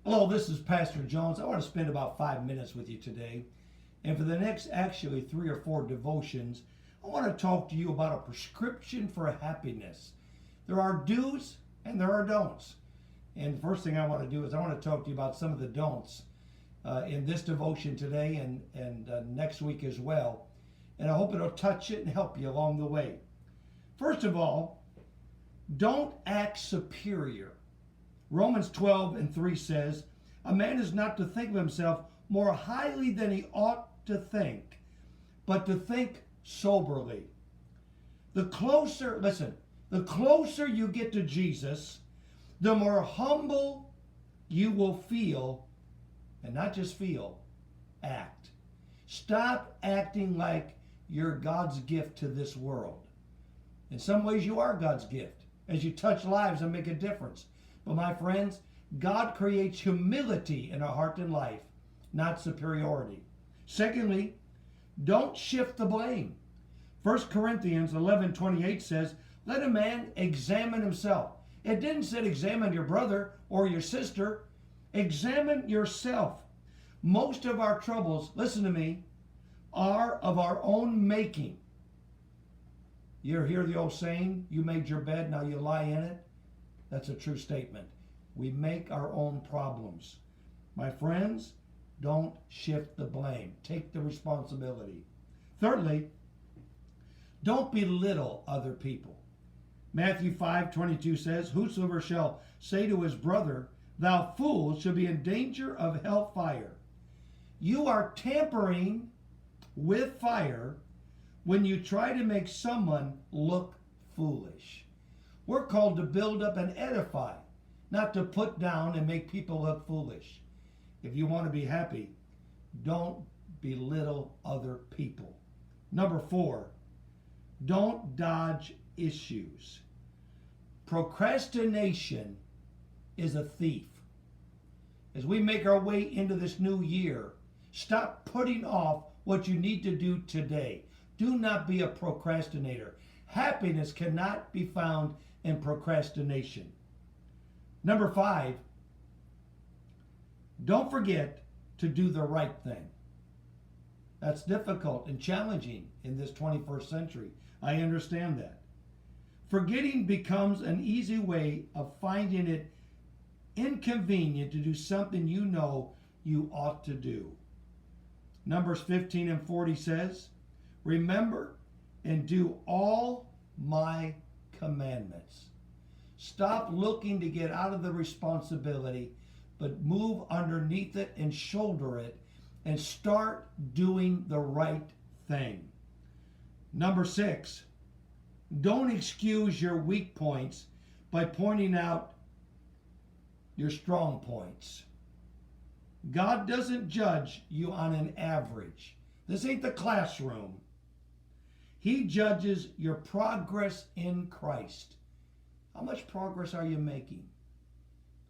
Hello, this is Pastor Jones. I want to spend about 5 minutes with you today. And for the next actually 3 or 4 devotions, I want to talk to you about a prescription for happiness. There are do's and there are don'ts. And the first thing I want to do is I want to talk to you about some of the don'ts in this devotion today and next week as well. And I hope it'll touch it and help you along the way. First of all, don't act superior. Romans 12:3 says, "A man is not to think of himself more highly than he ought to think, but to think soberly." The closer you get to Jesus, the more humble you will feel, and not just feel, act. Stop acting like you're God's gift to this world. In some ways, you are God's gift as you touch lives and make a difference. But my friends, God creates humility in our heart and life, not superiority. Secondly, don't shift the blame. 1 Corinthians 11:28 says, "Let a man examine himself." It didn't say examine your brother or your sister. Examine yourself. Most of our troubles, listen to me, are of our own making. You ever hear the old saying, you made your bed, now you lie in it? That's a true statement. We make our own problems. My friends, don't shift the blame. Take the responsibility. Thirdly, don't belittle other people. Matthew 5:22 says, "Whosoever shall say to his brother, 'Thou fool,' shall be in danger of hellfire." You are tampering with fire when you try to make someone look foolish. We're called to build up and edify, not to put down and make people look foolish. If you want to be happy, don't belittle other people. Number 4, don't dodge issues. Procrastination is a thief. As we make our way into this new year, stop putting off what you need to do today. Do not be a procrastinator. Happiness cannot be found in procrastination. Number 5, don't forget to do the right thing. That's difficult and challenging in this 21st century. I understand that. Forgetting becomes an easy way of finding it inconvenient to do something you know you ought to do. Numbers 15:40 says, "Remember and do all my commandments." Stop looking to get out of the responsibility, but move underneath it and shoulder it and start doing the right thing. Number 6, don't excuse your weak points by pointing out your strong points. God doesn't judge you on an average. This ain't the classroom. He judges your progress in Christ. How much progress are you making?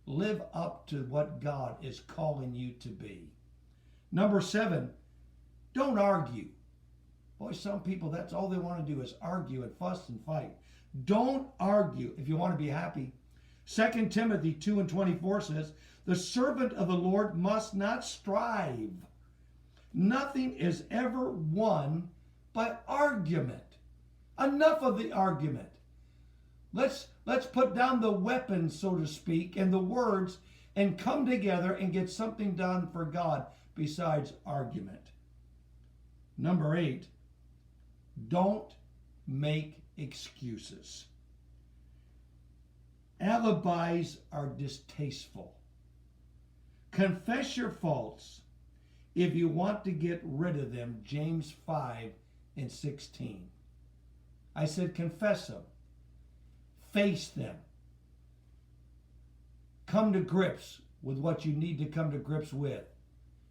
Live up to what God is calling you to be. Number 7, don't argue. Boy, some people, that's all they want to do is argue and fuss and fight. Don't argue if you want to be happy. 2 Timothy 2:24 says, "The servant of the Lord must not strive. Nothing is ever won by argument." Enough of the argument. Let's put down the weapons, so to speak, and the words and come together and get something done for God besides argument. Number 8, don't make excuses. Alibis are distasteful. Confess your faults if you want to get rid of them. James 5:16. I said confess them. Face them. Come to grips with what you need to come to grips with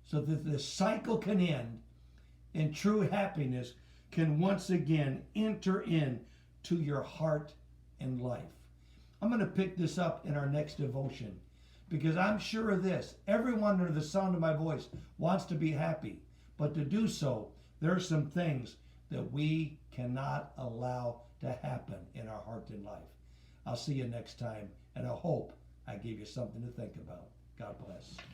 so that the cycle can end and true happiness can once again enter into your heart and life. I'm going to pick this up in our next devotion because I'm sure of this. Everyone under the sound of my voice wants to be happy, but to do so, there are some things that we cannot allow to happen in our heart and life. I'll see you next time, and I hope I gave you something to think about. God bless.